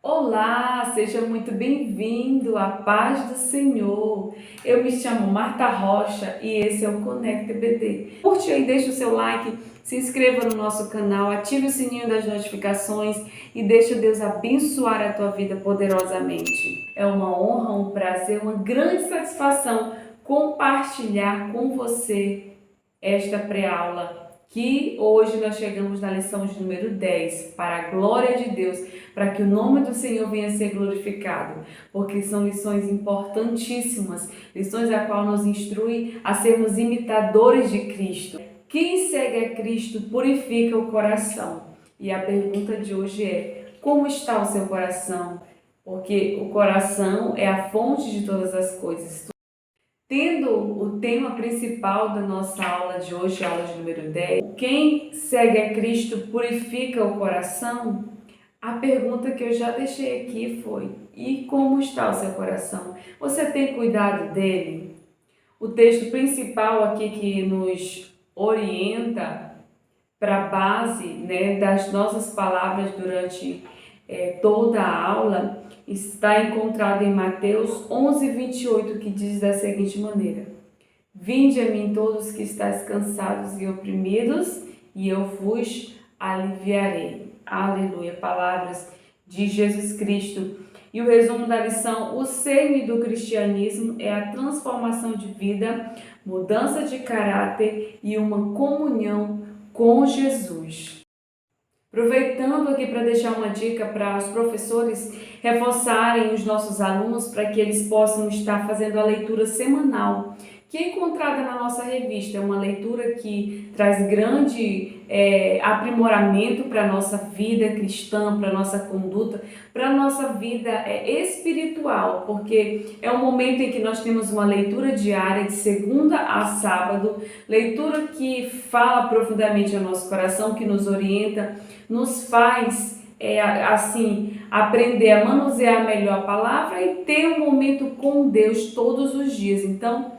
Olá, seja muito bem-vindo à paz do Senhor. Eu me chamo Marta Rocha e esse é o Conecta EBD. Curte aí, deixa o seu like, se inscreva no nosso canal, ative o sininho das notificações e deixa Deus abençoar a tua vida poderosamente. É uma honra, um prazer, uma grande satisfação compartilhar com você esta pré-aula que hoje nós chegamos na lição de número 10, para a glória de Deus, para que o nome do Senhor venha a ser glorificado, porque são lições importantíssimas, lições a qual nos instrui a sermos imitadores de Cristo. Quem segue a Cristo purifica o coração. E a pergunta de hoje é: como está o seu coração? Porque o coração é a fonte de todas as coisas. Tendo o tema principal da nossa aula de hoje, aula de número 10, quem segue a Cristo purifica o coração? A pergunta que eu já deixei aqui foi: e como está o seu coração? Você tem cuidado dele? O texto principal aqui que nos orienta para a base, das nossas palavras durante toda a aula está encontrado em Mateus 11:28, que diz da seguinte maneira: Vinde a mim todos que estáis cansados e oprimidos, e eu vos aliviarei. Aleluia, palavras de Jesus Cristo. E o resumo da lição: o cerne do cristianismo é a transformação de vida, mudança de caráter e uma comunhão com Jesus. Aproveitando aqui para deixar uma dica para os professores reforçarem os nossos alunos para que eles possam estar fazendo a leitura semanal, que é encontrada na nossa revista. É uma leitura que traz grande aprimoramento para a nossa vida cristã, para a nossa conduta, para a nossa vida espiritual, porque é um momento em que nós temos uma leitura diária de segunda a sábado, leitura que fala profundamente ao nosso coração, que nos orienta, nos faz aprender a manusear melhor a palavra e ter um momento com Deus todos os dias. Então,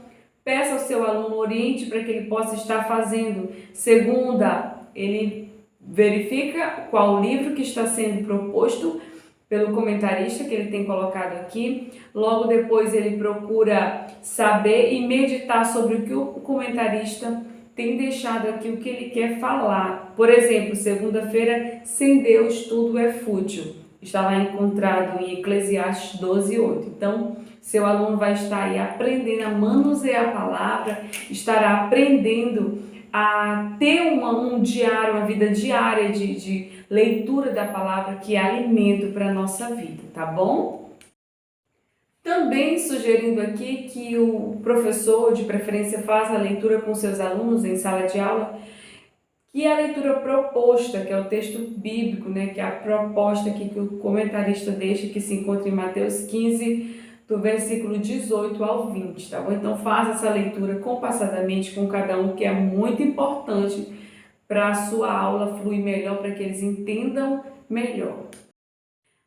peça ao seu aluno, oriente para que ele possa estar fazendo. Segunda, ele verifica qual livro que está sendo proposto pelo comentarista que ele tem colocado aqui. Logo depois ele procura saber e meditar sobre o que o comentarista tem deixado aqui, o que ele quer falar. Por exemplo, segunda-feira, sem Deus tudo é fútil. Está lá encontrado em Eclesiastes 12:8. Então, seu aluno vai estar aí aprendendo a manusear a palavra, estará aprendendo a ter um diário, uma vida diária de leitura da palavra, que é alimento para a nossa vida, tá bom? Também sugerindo aqui que o professor, de preferência, faça a leitura com seus alunos em sala de aula, que é a leitura proposta, que é o texto bíblico, que é a proposta aqui que o comentarista deixa, que se encontra em Mateus 15, do versículo 18 ao 20, tá bom? Então faça essa leitura compassadamente com cada um, que é muito importante para a sua aula fluir melhor, para que eles entendam melhor.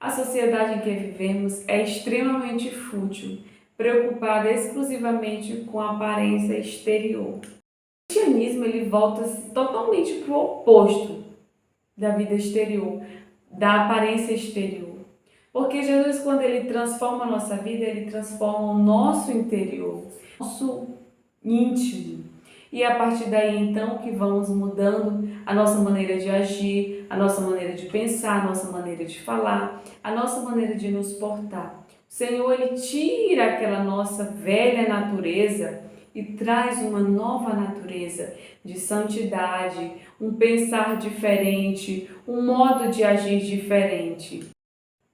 A sociedade em que vivemos é extremamente fútil, preocupada exclusivamente com a aparência exterior. O cristianismo ele volta totalmente para o oposto da vida exterior, da aparência exterior. Porque Jesus, quando ele transforma a nossa vida, ele transforma o nosso interior, o nosso íntimo. E a partir daí, então, que vamos mudando a nossa maneira de agir, a nossa maneira de pensar, a nossa maneira de falar, a nossa maneira de nos portar. O Senhor, ele tira aquela nossa velha natureza e traz uma nova natureza de santidade, um pensar diferente, um modo de agir diferente,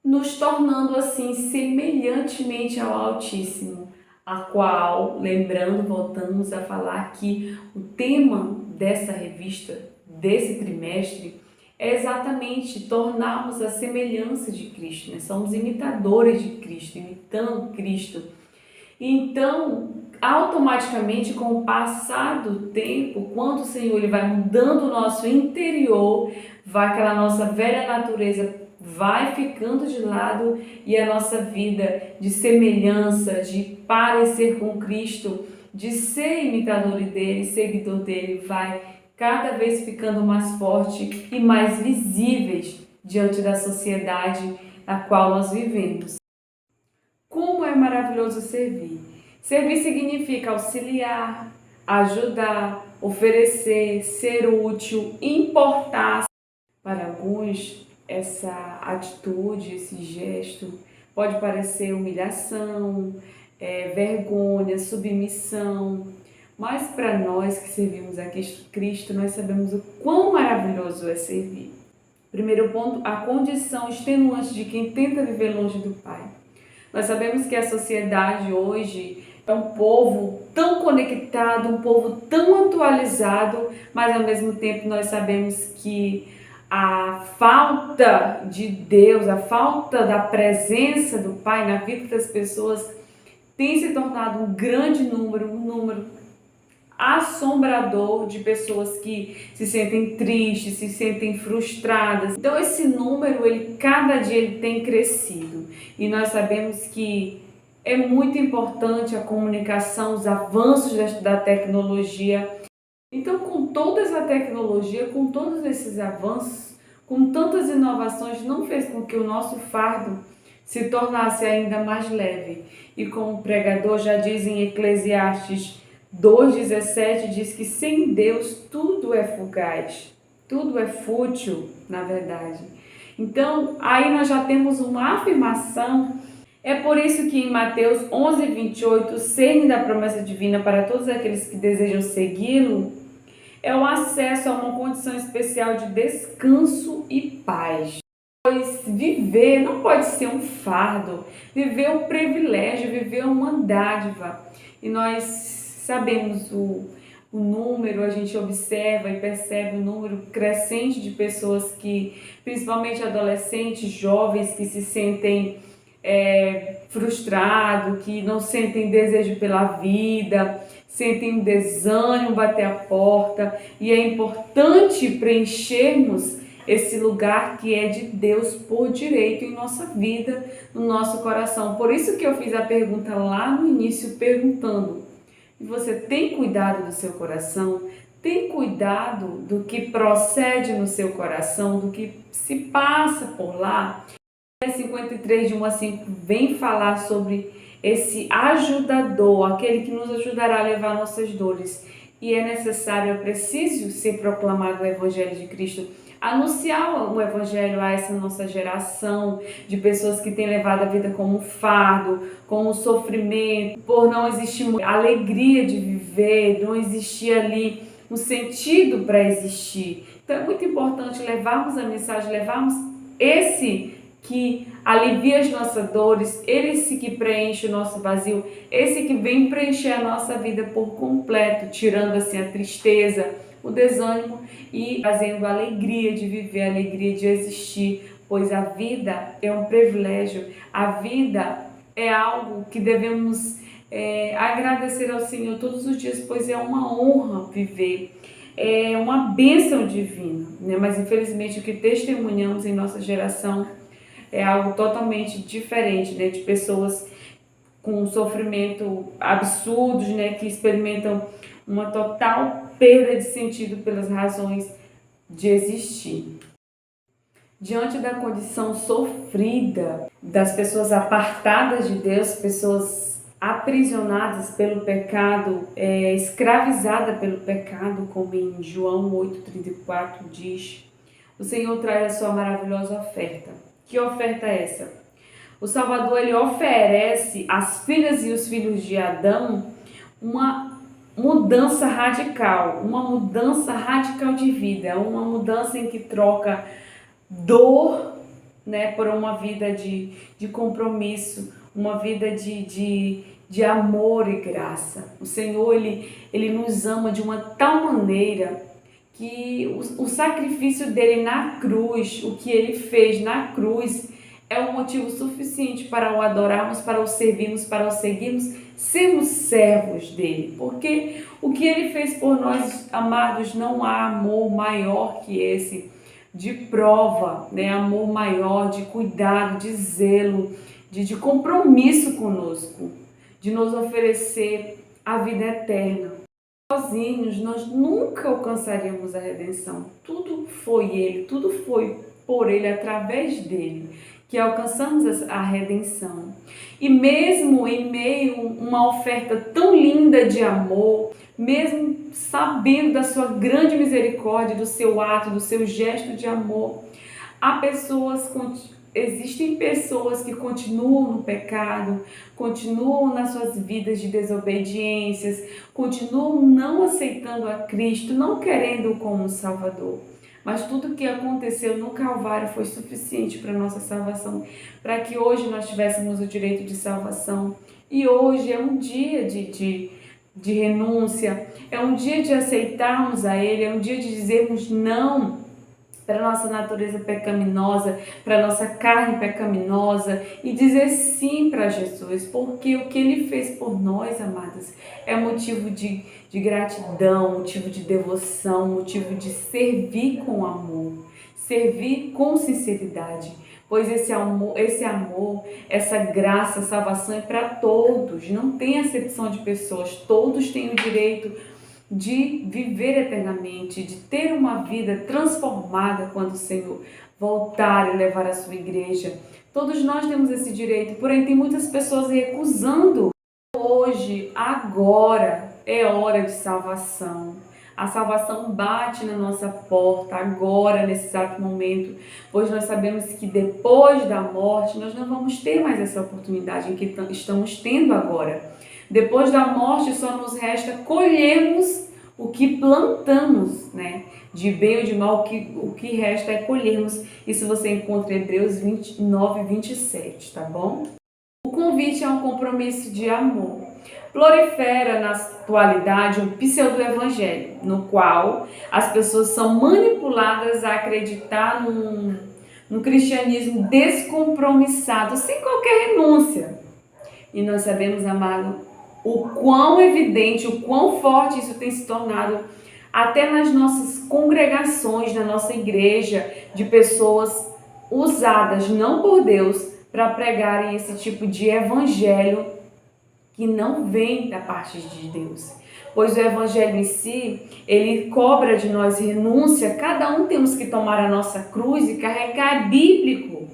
nos tornando assim semelhantemente ao Altíssimo, a qual, lembrando, voltamos a falar que o tema dessa revista, desse trimestre, é exatamente tornarmos a semelhança de Cristo, Somos imitadores de Cristo, imitando Cristo. Então, automaticamente, com o passar do tempo, quando o Senhor ele vai mudando o nosso interior, vai aquela nossa velha natureza vai ficando de lado e a nossa vida de semelhança, de parecer com Cristo, de ser imitador dele, seguidor dele, vai cada vez ficando mais forte e mais visíveis diante da sociedade, na qual nós vivemos. Como é maravilhoso servir! Servir significa auxiliar, ajudar, oferecer, ser útil, importar. Para alguns, essa atitude, esse gesto pode parecer humilhação, vergonha, submissão, mas para nós que servimos a Cristo, nós sabemos o quão maravilhoso é servir. Primeiro ponto, a condição extenuante de quem tenta viver longe do Pai. Nós sabemos que a sociedade hoje é um povo tão conectado, um povo tão atualizado, mas ao mesmo tempo nós sabemos que a falta de Deus, a falta da presença do Pai na vida das pessoas tem se tornado um grande número, um número assombrador de pessoas que se sentem tristes, se sentem frustradas. Então esse número, cada dia ele tem crescido. E nós sabemos que é muito importante a comunicação, os avanços da tecnologia. Então, com toda essa tecnologia, com todos esses avanços, com tantas inovações, não fez com que o nosso fardo se tornasse ainda mais leve. E como o pregador já diz em Eclesiastes 2,17, diz que sem Deus tudo é fugaz, tudo é fútil, na verdade. Então, aí nós já temos uma afirmação. É por isso que em Mateus 11:28, o cerne da promessa divina para todos aqueles que desejam segui-lo é o acesso a uma condição especial de descanso e paz. Pois viver não pode ser um fardo, viver é um privilégio, viver é uma dádiva. E nós sabemos o número, a gente observa e percebe o número crescente de pessoas que, principalmente adolescentes, jovens, que se sentem frustrados, que não sentem desejo pela vida, sentem um desânimo bater a porta. E é importante preenchermos esse lugar que é de Deus por direito em nossa vida, no nosso coração. Por isso que eu fiz a pergunta lá no início, perguntando: você tem cuidado do seu coração? Tem cuidado do que procede no seu coração, do que se passa por lá? 53, de 1 a 5, vem falar sobre esse ajudador, aquele que nos ajudará a levar nossas dores. E é necessário, é preciso ser proclamado o Evangelho de Cristo, anunciar o Evangelho a essa nossa geração de pessoas que têm levado a vida como um fardo, como um sofrimento, por não existir alegria de viver, não existir ali um sentido para existir. Então é muito importante levarmos a mensagem, levarmos esse que alivia as nossas dores, esse que preenche o nosso vazio, esse que vem preencher a nossa vida por completo, tirando assim a tristeza, o desânimo e trazendo a alegria de viver, a alegria de existir, pois a vida é um privilégio, a vida é algo que devemos agradecer ao Senhor todos os dias, pois é uma honra viver, é uma bênção divina, né? Mas infelizmente o que testemunhamos em nossa geração é algo totalmente diferente, né? De pessoas com sofrimento absurdos, né? Que experimentam uma total perda de sentido pelas razões de existir. Diante da condição sofrida das pessoas apartadas de Deus, pessoas aprisionadas pelo pecado, escravizadas pelo pecado, como em João 8,34 diz, o Senhor traz a sua maravilhosa oferta. Que oferta é essa? O Salvador, ele oferece às filhas e os filhos de Adão uma mudança radical de vida, uma mudança em que troca dor, né, por uma vida de compromisso, uma vida de amor e graça. O Senhor, ele nos ama de uma tal maneira que o sacrifício dele na cruz, o que ele fez na cruz, é um motivo suficiente para o adorarmos, para o servirmos, para o seguirmos, sermos servos dele. Porque o que ele fez por nós, amados, não há amor maior que esse, de prova, né? Amor maior, de cuidado, de zelo, de compromisso conosco, de nos oferecer a vida eterna. Sozinhos nós nunca alcançaríamos a redenção. Tudo foi Ele, tudo foi por Ele, através dele. que alcançamos a redenção. E mesmo em meio a uma oferta tão linda de amor, mesmo sabendo da sua grande misericórdia, do seu ato, do seu gesto de amor, existem pessoas que continuam no pecado, continuam nas suas vidas de desobediências, continuam não aceitando a Cristo, não querendo-o como Salvador. Mas tudo o que aconteceu no Calvário foi suficiente para a nossa salvação, para que hoje nós tivéssemos o direito de salvação. E hoje é um dia de renúncia, é um dia de aceitarmos a Ele, é um dia de dizermos não para a nossa natureza pecaminosa, para a nossa carne pecaminosa e dizer sim para Jesus, porque o que Ele fez por nós, amados, é motivo de gratidão, motivo de devoção, motivo de servir com amor, servir com sinceridade, pois esse amor, essa graça, a salvação é para todos, não tem acepção de pessoas, todos têm o direito de viver eternamente, de ter uma vida transformada quando o Senhor voltar e levar a sua igreja. Todos nós temos esse direito, porém tem muitas pessoas recusando. Hoje, agora, é hora de salvação. A salvação bate na nossa porta agora, nesse exato momento, pois nós sabemos que depois da morte nós não vamos ter mais essa oportunidade que estamos tendo agora. Depois da morte só nos resta colhermos o que plantamos, né? De bem ou de mal, o que resta é colhermos. Isso você encontra em Hebreus 29, 27, tá bom? O convite é um compromisso de amor. Prolifera na atualidade um pseudo-evangelho, no qual as pessoas são manipuladas a acreditar num cristianismo descompromissado, sem qualquer renúncia. E nós sabemos, amado, o quão evidente, o quão forte isso tem se tornado até nas nossas congregações, na nossa igreja, de pessoas usadas não por Deus para pregarem esse tipo de evangelho que não vem da parte de Deus. Pois o evangelho em si, ele cobra de nós renúncia, cada um temos que tomar a nossa cruz e carregar, é bíblico.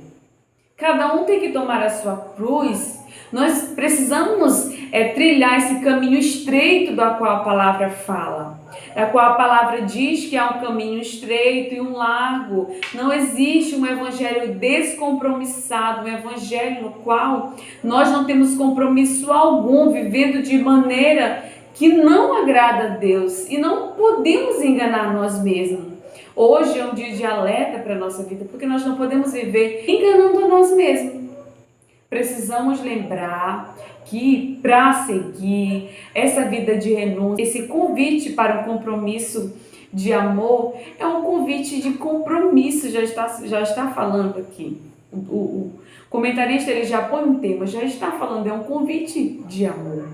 Cada um tem que tomar a sua cruz. Nós precisamos trilhar esse caminho estreito da qual a palavra fala, da qual a palavra diz que há um caminho estreito e um largo. Não existe um evangelho descompromissado, um evangelho no qual nós não temos compromisso algum, vivendo de maneira que não agrada a Deus, e não podemos enganar nós mesmos. Hoje é um dia de alerta para a nossa vida, porque nós não podemos viver enganando a nós mesmos. Precisamos lembrar que para seguir essa vida de renúncia, esse convite para um compromisso de amor é um convite de compromisso, já está falando aqui. O comentarista ele já põe um tema, já está falando, é um convite de amor.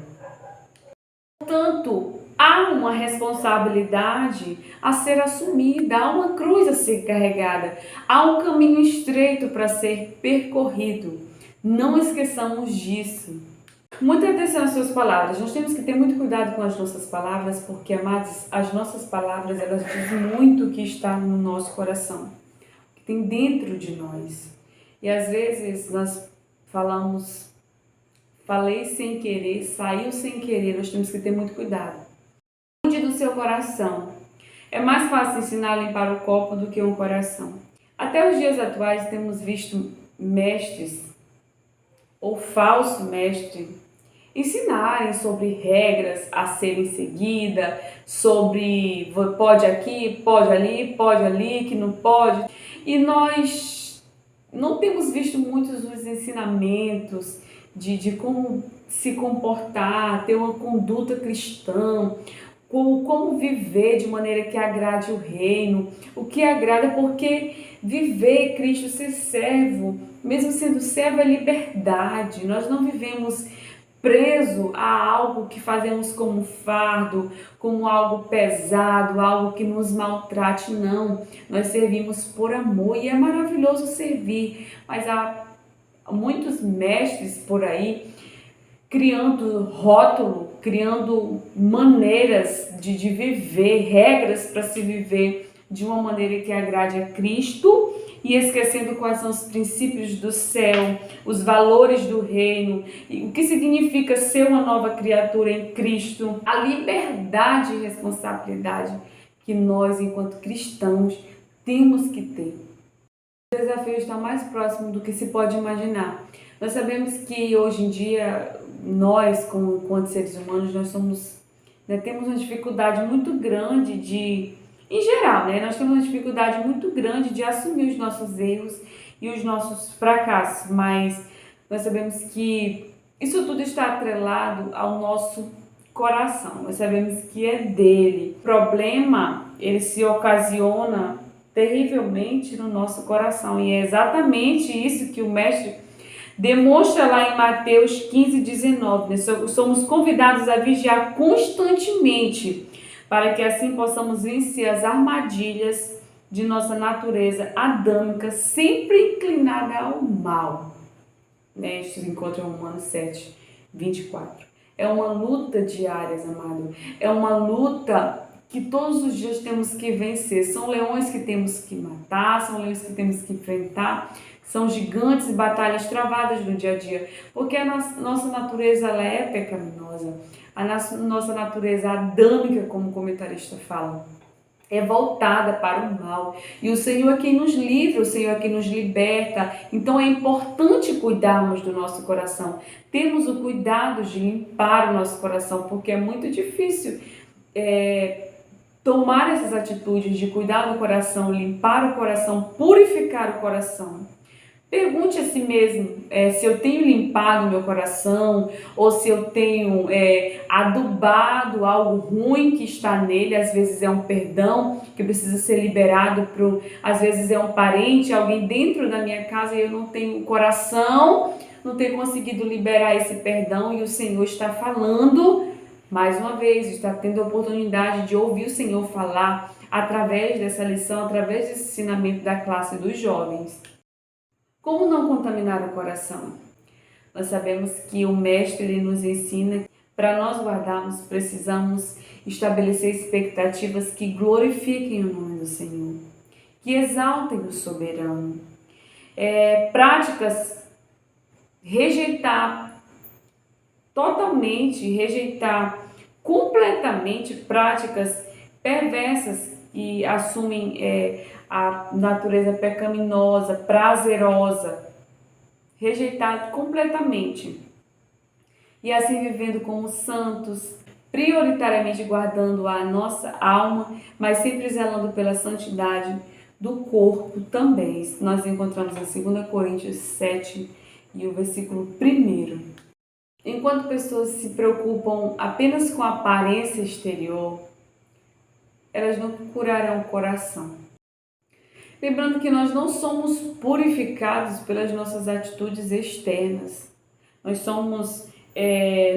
Portanto, há uma responsabilidade a ser assumida, há uma cruz a ser carregada, há um caminho estreito para ser percorrido. Não esqueçamos disso. Muita atenção às suas palavras. Nós temos que ter muito cuidado com as nossas palavras, porque, amados, as nossas palavras, elas dizem muito o que está no nosso coração, o que tem dentro de nós. E às vezes nós falei sem querer, saiu sem querer, nós temos que ter muito cuidado. Cuide do seu coração. É mais fácil ensinar a limpar o copo do que um coração. Até os dias atuais temos visto mestres ou falso mestre ensinarem sobre regras a serem seguidas, sobre pode aqui, pode ali, que não pode. E nós não temos visto muitos dos ensinamentos de como se comportar, ter uma conduta cristã, como viver de maneira que agrade o reino, o que agrada, porque viver Cristo, ser servo, mesmo sendo servo é liberdade. Nós não vivemos preso a algo que fazemos como fardo, como algo pesado, algo que nos maltrate, não. Nós servimos por amor e é maravilhoso servir, mas há muitos mestres por aí criando rótulo, criando maneiras de viver, regras para se viver de uma maneira que agrade a Cristo e esquecendo quais são os princípios do céu, os valores do reino, e o que significa ser uma nova criatura em Cristo, a liberdade e responsabilidade que nós, enquanto cristãos, temos que ter. O desafio está mais próximo do que se pode imaginar. Nós sabemos que hoje em dia, nós, enquanto seres humanos, temos uma dificuldade muito grande em geral, nós temos uma dificuldade muito grande de assumir os nossos erros e os nossos fracassos, mas nós sabemos que isso tudo está atrelado ao nosso coração. Nós sabemos que é dele. O problema, ele se ocasiona terrivelmente no nosso coração, e é exatamente isso que o Mestre demonstra lá em Mateus 15:19. Somos convidados a vigiar constantemente, para que assim possamos vencer as armadilhas de nossa natureza adâmica, sempre inclinada ao mal. Isso se encontra em Romanos 7:24. É uma luta diária, amado. É uma luta que todos os dias temos que vencer. São leões que temos que matar, são leões que temos que enfrentar, são gigantes e batalhas travadas no dia a dia, porque a nossa natureza ela é pecaminosa, a nossa natureza adâmica, como o comentarista fala, é voltada para o mal, e o Senhor é quem nos livra, o Senhor é quem nos liberta. Então é importante cuidarmos do nosso coração, termos o cuidado de limpar o nosso coração, porque é muito difícil tomar essas atitudes de cuidar do coração, limpar o coração, purificar o coração. Pergunte a si mesmo se eu tenho limpado o meu coração, ou se eu tenho adubado algo ruim que está nele. Às vezes é um perdão que precisa ser liberado, às vezes é um parente, alguém dentro da minha casa, e eu não tenho coração, não tenho conseguido liberar esse perdão, e o Senhor está falando, mais uma vez, está tendo a oportunidade de ouvir o Senhor falar através dessa lição, através desse ensinamento da classe dos jovens. Como não contaminar o coração? Nós sabemos que o Mestre ele nos ensina que para nós guardarmos, precisamos estabelecer expectativas que glorifiquem o nome do Senhor, que exaltem o soberano. Práticas, rejeitar completamente práticas perversas que assumem a natureza pecaminosa, prazerosa, rejeitado completamente. E assim vivendo como santos, prioritariamente guardando a nossa alma, mas sempre zelando pela santidade do corpo também. Nós encontramos em 2 Coríntios 7 e o versículo 1. Enquanto pessoas se preocupam apenas com a aparência exterior, elas não curarão o coração. Lembrando que nós não somos purificados pelas nossas atitudes externas. Nós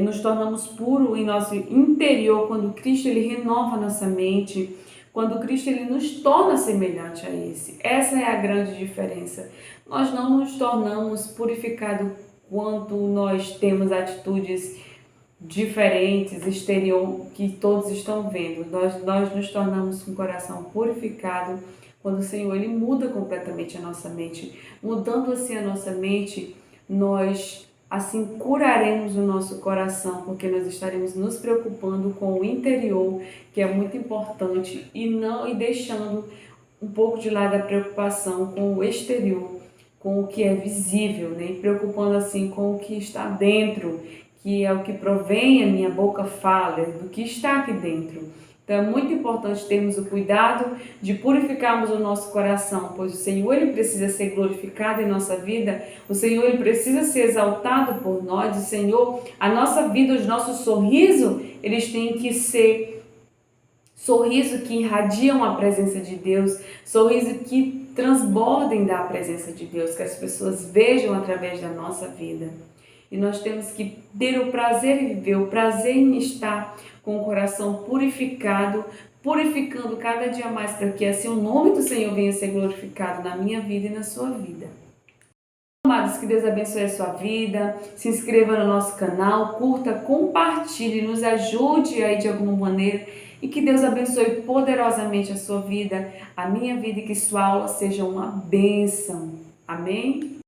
nos tornamos puros em nosso interior quando Cristo ele renova nossa mente, quando Cristo ele nos torna semelhante a esse. Essa é a grande diferença. Nós não nos tornamos purificados quando nós temos atitudes diferentes, exterior, que todos estão vendo. Nós nos tornamos com o coração purificado quando o Senhor ele muda completamente a nossa mente. Mudando assim a nossa mente, nós assim curaremos o nosso coração, porque nós estaremos nos preocupando com o interior, que é muito importante, e deixando um pouco de lado a preocupação com o exterior, com o que é visível, e preocupando assim com o que está dentro, que é o que provém, a minha boca fala, do que está aqui dentro. Então é muito importante termos o cuidado de purificarmos o nosso coração, pois o Senhor ele precisa ser glorificado em nossa vida, o Senhor ele precisa ser exaltado por nós, o Senhor, a nossa vida, os nossos sorrisos, eles têm que ser sorriso que irradiam a presença de Deus, sorriso que transbordem da presença de Deus, que as pessoas vejam através da nossa vida. E nós temos que ter o prazer em viver, o prazer em estar com o coração purificado, purificando cada dia mais, para que assim o nome do Senhor venha a ser glorificado na minha vida e na sua vida. Amados, que Deus abençoe a sua vida, se inscreva no nosso canal, curta, compartilhe, nos ajude aí de alguma maneira E que Deus abençoe poderosamente a sua vida, a minha vida, e que sua aula seja uma bênção. Amém?